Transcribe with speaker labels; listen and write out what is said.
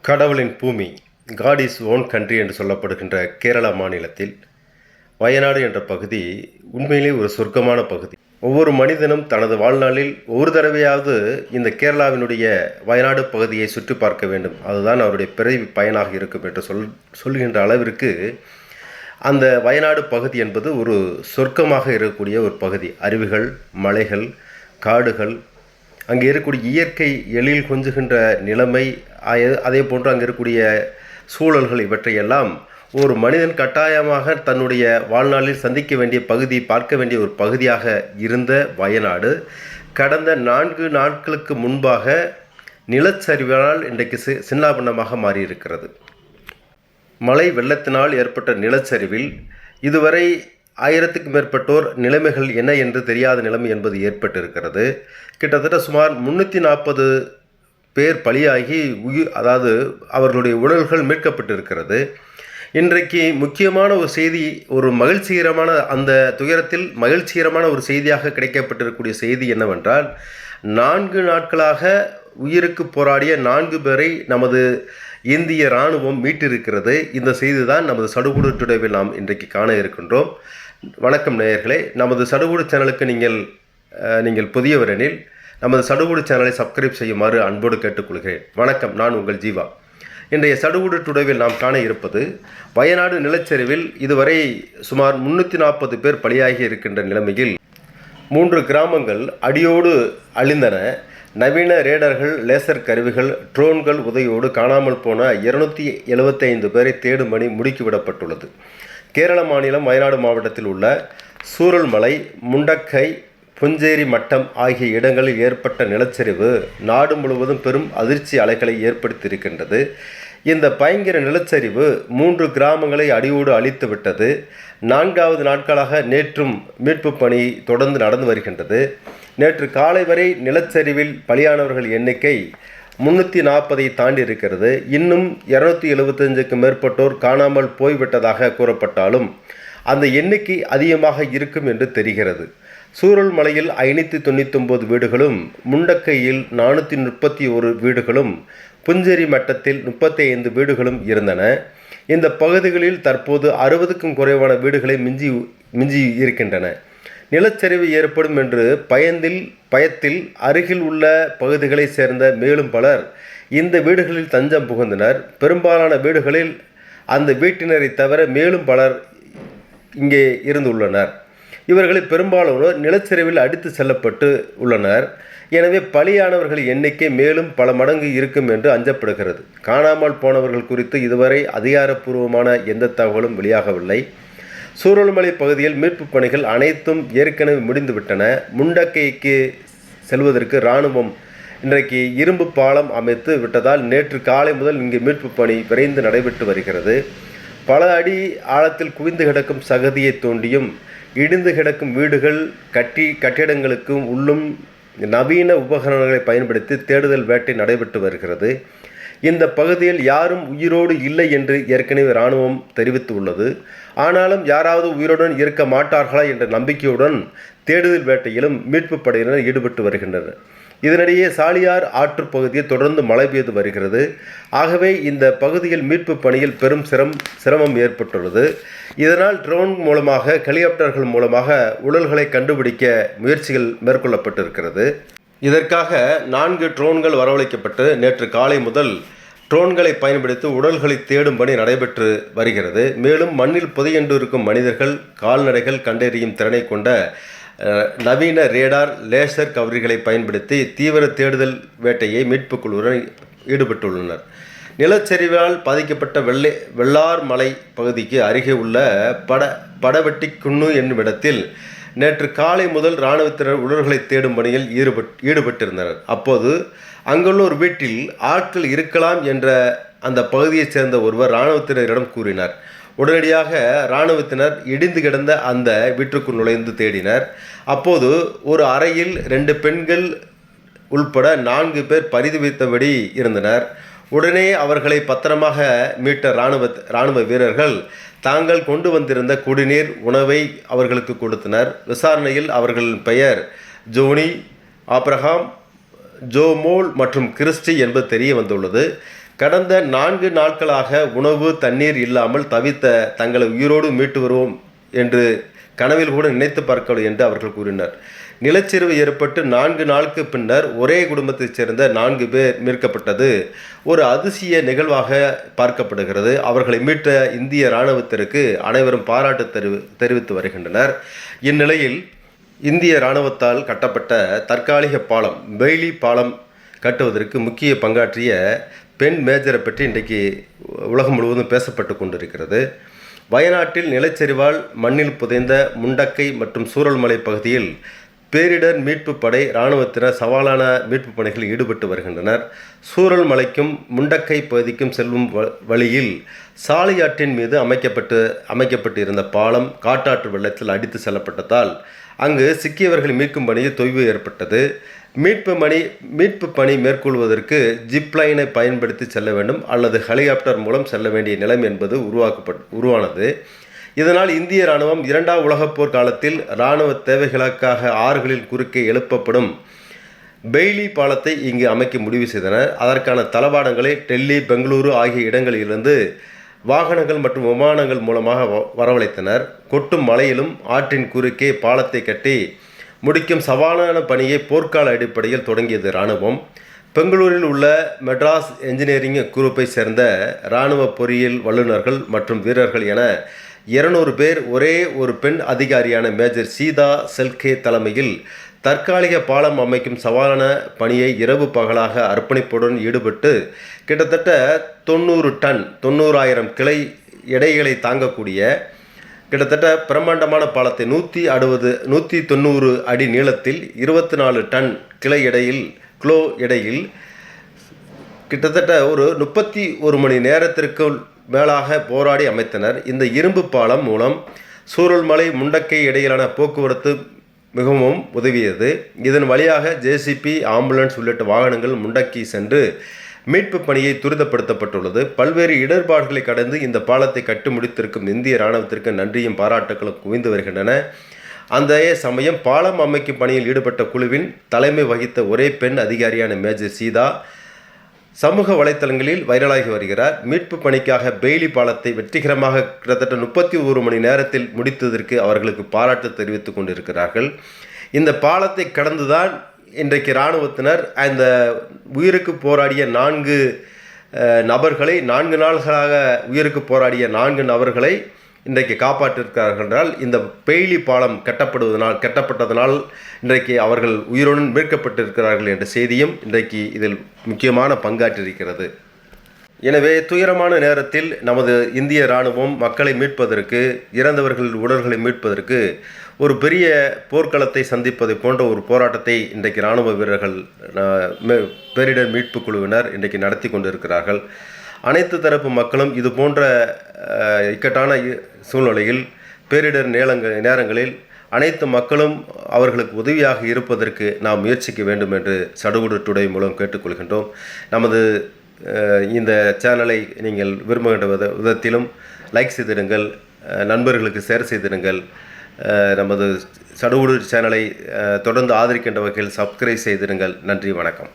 Speaker 1: கடவுளின் பூமி, God is own country என்று சொல்லப்படுகின்ற கேரளா மாநிலத்தில் வயநாடு என்ற பகுதி உண்மையிலே ஒரு சொர்க்கமான பகுதி. ஒவ்வொரு மனிதனும் தனது வாழ்நாளில் ஒரு தடவையாவது இந்த கேரளாவினுடைய வயநாடு பகுதியை சுற்றி பார்க்க வேண்டும். அதுதான் அவருடைய பிறவி பயனாக இருக்கும் என்று சொல்கின்ற அளவிற்கு அந்த வயநாடு பகுதி என்பது ஒரு சொர்க்கமாக இருக்கக்கூடிய ஒரு பகுதி. அருவிகள், மலைகள், காடுகள், அங்கே இருக்கக்கூடிய இயற்கை எழில் கொஞ்சுகின்ற நிலைமை, அதே போன்று அங்கே இருக்கக்கூடிய சூழல்கள், இவற்றையெல்லாம் ஒரு மனிதன் கட்டாயமாக தன்னுடைய வாழ்நாளில் சந்திக்க வேண்டிய பகுதி, பார்க்க வேண்டிய ஒரு பகுதியாக இருந்த வயநாடு கடந்த 4 நாட்களுக்கு முன்பாக நிலச்சரிவினால் இன்றைக்கு சின்னாபின்னமாக மாறியிருக்கிறது. மழை வெள்ளத்தினால் ஏற்பட்ட நிலச்சரிவில் இதுவரை 1000க்கும் மேற்பட்டோர் நிலைமைகள் என்ன என்று தெரியாத நிலைமை என்பது ஏற்பட்டிருக்கிறது. கிட்டத்தட்ட சுமார் 340 பேர் பலியாகி அதாவது அவர்களுடைய உடல்கள் மீட்கப்பட்டிருக்கிறது. இன்றைக்கு முக்கியமான ஒரு செய்தி, ஒரு மகிழ்ச்சிகரமான, அந்த துயரத்தில் மகிழ்ச்சிகரமான ஒரு செய்தியாக கிடைக்கப்பட்டிருக்கக்கூடிய செய்தி என்னவென்றால், 4 நாட்களாக உயிருக்கு போராடிய 4 பேரை நமது இந்திய இராணுவம் மீட்டிருக்கிறது. இந்த செய்தி தான் நமது சடுகுடு டுடேவில் நாம் இன்றைக்கு காண இருக்கின்றோம். வணக்கம் நேயர்களே, நமது சடுகுடு சேனலுக்கு நீங்கள் புதியவரெனில் நமது சடுகுடு சேனலை சப்ஸ்கிரைப் செய்யுமாறு அன்போடு கேட்டுக்கொள்கிறேன். வணக்கம், நான் உங்கள் ஜீவா. இன்றைய சடுகுடு டுடேவில் நாம் காண இருப்பது, வயநாடு நிலச்சரிவில் இதுவரை சுமார் 340 பேர் பலியாகி இருக்கின்ற நிலைமையில் 3 கிராமங்கள் அடியோடு அழிந்தன. நவீன ரேடர்கள், லேசர் கருவிகள், ட்ரோன்கள் உதவியோடு காணாமல் போன 275 பேரை தேடும் பணி முடுக்கிவிடப்பட்டுள்ளது. கேரள மாநிலம் வயநாடு மாவட்டத்தில் உள்ள சூரல்மலை, முண்டக்கை, புஞ்சேரி மட்டம் ஆகிய இடங்களில் ஏற்பட்ட நிலச்சரிவு நாடு முழுவதும் பெரும் அதிர்ச்சி அலைகளை ஏற்படுத்தியிருக்கின்றது. இந்த பயங்கர நிலச்சரிவு 3 கிராமங்களை அடியோடு அழித்து விட்டது. 4வது நாட்களாக நேற்றும் மீட்பு பணி தொடர்ந்து நடந்து வருகின்றது. நேற்று காலை வரை நிலச்சரிவில் பலியானவர்கள் எண்ணிக்கை 340ஐ தாண்டி இருக்கிறது. இன்னும் 275க்கும் மேற்பட்டோர் காணாமல் போய்விட்டதாக கூறப்பட்டாலும் அந்த எண்ணிக்கை அதிகமாக இருக்கும் என்று தெரிகிறது. சூரல்மலையில் 599 வீடுகளும், முண்டக்கையில் 431 வீடுகளும், புஞ்சேரி மட்டத்தில் 35 வீடுகளும் இருந்தன. இந்த பகுதிகளில் தற்போது 60க்கும் குறைவான வீடுகளை மிஞ்சி இருக்கின்றன. நிலச்சரிவு ஏற்படும் என்று பயத்தில் அருகில் உள்ள பகுதிகளை சேர்ந்த மேலும் பலர் இந்த வீடுகளில் தஞ்சம் புகுந்தனர். பெரும்பாலான வீடுகளில் அந்த வீட்டினரை தவிர மேலும் பலர் இங்கே இருந்துள்ளனர். இவர்களில் பெரும்பாலானோர் நிலச்சரிவில் அடித்து செல்லப்பட்டு உள்ளனர். எனவே பலியானவர்கள் எண்ணிக்கை மேலும் பல மடங்கு இருக்கும் என்று அஞ்சப்படுகிறது. காணாமல் போனவர்கள் குறித்து இதுவரை அதிகாரப்பூர்வமான எந்த தகவலும் வெளியாகவில்லை. சூரல்மலை பகுதியில் மீட்பு பணிகள் அனைத்தும் ஏற்கனவே முடிந்துவிட்டன. முண்டக்கைக்கு செல்வதற்கு இராணுவம் இன்றைக்கு இரும்பு பாலம் அமைத்து விட்டதால் நேற்று காலை முதல் இங்கு மீட்பு பணி விரைந்து நடைபெற்று வருகிறது. பல அடி ஆழத்தில் குவிந்து கிடக்கும் சகதியை தோண்டியும், இடிந்து கிடக்கும் வீடுகள், கட்டிடங்களுக்கும் உள்ளும் நவீன உபகரணங்களை பயன்படுத்தி தேடுதல் வேட்டை நடைபெற்று வருகிறது. இந்த பகுதியில் யாரும் உயிரோடு இல்லை என்று ஏற்கனவே இராணுவம் தெரிவித்துள்ளது. ஆனாலும் யாராவது உயிருடன் இருக்க மாட்டார்களா என்ற நம்பிக்கையுடன் தேடுதல் வேட்டையிலும் மீட்பு படையினர் ஈடுபட்டு வருகின்றனர். இதனிடையே சாலியார் ஆற்று பகுதியில் தொடர்ந்து மழை பெய்து வருகிறது. ஆகவே இந்த பகுதியில் மீட்பு பணியில் பெரும் சிரமம் ஏற்பட்டுள்ளது. இதனால் ட்ரோன் மூலமாக, ஹெலிகாப்டர்கள் மூலமாக உடல்களை கண்டுபிடிக்க முயற்சிகள் மேற்கொள்ளப்பட்டிருக்கிறது. இதற்காக 4 ட்ரோன்கள் வரவழைக்கப்பட்டு நேற்று காலை முதல் ட்ரோன்களை பயன்படுத்தி உடல்களை தேடும் பணி நடைபெற்று வருகிறது. மேலும் மண்ணில் புதையுண்டு இருக்கும் மனிதர்கள், கால்நடைகள் கண்டறியும் திறனை கொண்ட நவீன ரேடார், லேசர் கவரிகளை பயன்படுத்தி தீவிர தேடுதல் வேட்டையை மீட்புக் குழுவினர் ஈடுபட்டுள்ளனர். நிலச்சரிவால் பாதிக்கப்பட்ட வெள்ளார் மலை பகுதிக்கு அருகே உள்ள படவெட்டிக்குன்னு என்னும் இடத்தில் நேற்று காலை முதல் இராணுவத்தினர் உடல்களை தேடும் பணியில் ஈடுபட்டிருந்தனர். அப்போது அங்குள்ள ஒரு வீட்டில் ஆட்கள் இருக்கலாம் என்ற அந்த பகுதியைச் சேர்ந்த ஒருவர் இராணுவத்தினரிடம் கூறினார். உடனடியாக இராணுவத்தினர் இடிந்து கிடந்த அந்த வீட்டுக்குள் நுழைந்து தேடினர். அப்போது ஒரு அறையில் 2 பெண்கள் உள்பட 4 பேர் பரிதவித்தபடி இருந்தனர். உடனே அவர்களை பத்திரமாக மீட்ட இராணுவ வீரர்கள் தாங்கள் கொண்டு வந்திருந்த குடிநீர், உணவை அவர்களுக்கு கொடுத்தனர். விசாரணையில் அவர்களின் பெயர் ஜோனி, ஆப்ரஹாம், ஜோமோல் மற்றும் கிறிஸ்டி என்பது தெரிய வந்துள்ளது. கடந்த 4 நாட்களாக உணவு தண்ணீர் இல்லாமல் தவித்த தங்களை உயிரோடு மீட்டு வருவோம் என்று கனவில் கூட நினைத்து பார்க்கவில்லை என்று அவர்கள் கூறினர். நிலச்சரிவு ஏற்பட்டு 4 நாளுக்கு பின்னர் ஒரே குடும்பத்தைச் சேர்ந்த 4 பேர் மீட்கப்பட்டது ஒரு அதிசய நிகழ்வாக பார்க்கப்படுகிறது. அவர்களை மீட்ட இந்திய இராணுவத்திற்கு அனைவரும் பாராட்டு தெரிவித்து வருகின்றனர். இந்நிலையில் இந்திய இராணுவத்தால் கட்டப்பட்ட தற்காலிக பாலம் பெய்லி பாலம் கட்டுவதற்கு முக்கிய பங்காற்றிய பெண் மேஜரை பற்றி இன்றைக்கு உலகம் முழுவதும் பேசப்பட்டு கொண்டிருக்கிறது. வயநாட்டில் நிலச்சரிவால் மண்ணில் புதைந்த முண்டக்கை மற்றும் சூரல்மலை பகுதியில் பேரிடர் மீட்பு படை இராணுவத்தினர் சவாலான மீட்பு பணிகளில் ஈடுபட்டு வருகின்றனர். சூரல்மலைக்கும் முண்டக்கை பகுதிக்கும் செல்லும் வழியில் சாலையாற்றின் மீது அமைக்கப்பட்டு இருந்த பாலம் காட்டாற்று வெள்ளத்தில் அடித்து செல்லப்பட்டதால் அங்கு சிக்கியவர்களை மீட்கும் பணியில் தொய்வு ஏற்பட்டது. மீட்பு பணி மேற்கொள்வதற்கு ஜிப்லைனை பயன்படுத்தி செல்ல வேண்டும் அல்லது ஹெலிகாப்டர் மூலம் செல்ல வேண்டிய நிலைமை என்பது உருவானது. இதனால் இந்திய இராணுவம் 2ஆம் உலகப் போர் காலத்தில் இராணுவ தேவைகளுக்காக ஆறுகளில் குறுக்கே எழுப்பப்படும் பெய்லி பாலத்தை இங்கு அமைக்க முடிவு செய்தனர். அதற்கான தளவாடங்களை டெல்லி, பெங்களூரு ஆகிய இடங்களிலிருந்து வாகனங்கள் மற்றும் விமானங்கள் மூலமாக வரவழைத்தனர். கொட்டும் மலையிலும் ஆற்றின் குறுக்கே பாலத்தை கட்டி முடிக்கும் சவாலான பணியை போர்க்கால அடிப்படையில் தொடங்கியது இராணுவம். பெங்களூரில் உள்ள மெட்ராஸ் என்ஜினியரிங் குரூப்பை சேர்ந்த இராணுவ பொறியியல் வல்லுநர்கள் மற்றும் வீரர்கள் என 200 பேர் ஒரே ஒரு பெண் அதிகாரியான மேஜர் சீதா செல்கே தலைமையில் தற்காலிக பாலம் அமைக்கும் சவாலான பணியை இரவு பகலாக அர்ப்பணிப்புடன் ஈடுபட்டு கிட்டத்தட்ட 90 டன் 90,000 கிளை எடைகளை தாங்கக்கூடிய கிட்டத்தட்ட பிரம்மாண்டமான பாலத்தை 190 அடி நீளத்தில் 24 டன் கிலோ எடையில் கிட்டத்தட்ட ஒரு 31 மணி நேரத்திற்குள் மேலாக போராடி அமைத்தனர். இந்த இரும்பு பாலம் மூலம் சூரல்மலை முண்டக்கை இடையிலான போக்குவரத்து மிகவும் உதவியது. இதன் வழியாக ஜேசிபி, ஆம்புலன்ஸ் உள்ளிட்ட வாகனங்கள் முண்டக்கி சென்று மீட்பு பணியை துரிதப்படுத்தப்பட்டுள்ளது. பல்வேறு இடர்பாடுகளை கடந்து இந்த பாலத்தை கட்டி முடித்திருக்கும் இந்திய இராணுவத்திற்கு நன்றியும் பாராட்டுகளும் குவிந்து வருகின்றன. அந்த சமயம் பாலம் அமைக்கும் பணியில் ஈடுபட்ட குழுவின் தலைமை வகித்த ஒரே பெண் அதிகாரியான மேஜர் சீதா சமூக வலைத்தளங்களில் வைரலாகி வருகிறார். மீட்பு பணிக்காக பெய்லி பாலத்தை வெற்றிகரமாக கிட்டத்தட்ட 31 மணி நேரத்தில் முடித்ததற்கு அவர்களுக்கு பாராட்டு தெரிவித்துக் கொண்டிருக்கிறார்கள். இந்த பாலத்தை கடந்துதான் இன்றைக்கு இராணுவத்தினர் அந்த உயிருக்கு போராடிய 4 நபர்களை 4 நாள்களாக உயிருக்கு போராடிய 4 நபர்களை இன்றைக்கு காப்பாற்றிருக்கிறார்கள் என்றால் இந்த பெய்லி பாலம் கட்டப்பட்டதனால் இன்றைக்கு அவர்கள் உயிருடன் மீட்கப்பட்டிருக்கிறார்கள் என்ற செய்தியும் இன்றைக்கு இதில் முக்கியமான பங்காற்றிருக்கிறது. எனவே துயரமான நேரத்தில் நமது இந்திய இராணுவம் மக்களை மீட்பதற்கு, இறந்தவர்கள் உடல்களை மீட்பதற்கு ஒரு பெரிய போர்க்களத்தை சந்திப்பதை போன்ற ஒரு போராட்டத்தை இன்றைக்கு இராணுவ வீரர்கள் பேரிடர் மீட்பு குழுவினர் இன்றைக்கு நடத்தி கொண்டிருக்கிறார்கள். அனைத்து தரப்பு மக்களும் இது போன்ற இக்கட்டான சூழ்நிலையில் பேரிடர் நேரங்களில் அனைத்து மக்களும் அவர்களுக்கு உதவியாக இருப்பதற்கு நாம் முயற்சிக்க வேண்டும் என்று சடுகுடு டுடே மூலம் கேட்டுக்கொள்கின்றோம். நமது இந்த சேனலை நீங்கள் விரும்புகின்ற விதத்திலும் லைக் செய்திடுங்கள், நண்பர்களுக்கு ஷேர் செய்திடுங்கள். நமது சடுகுடு சேனலை தொடர்ந்து ஆதரிக்கின்ற வகையில் சப்ஸ்கிரைப் செய்திடுங்கள். நன்றி, வணக்கம்.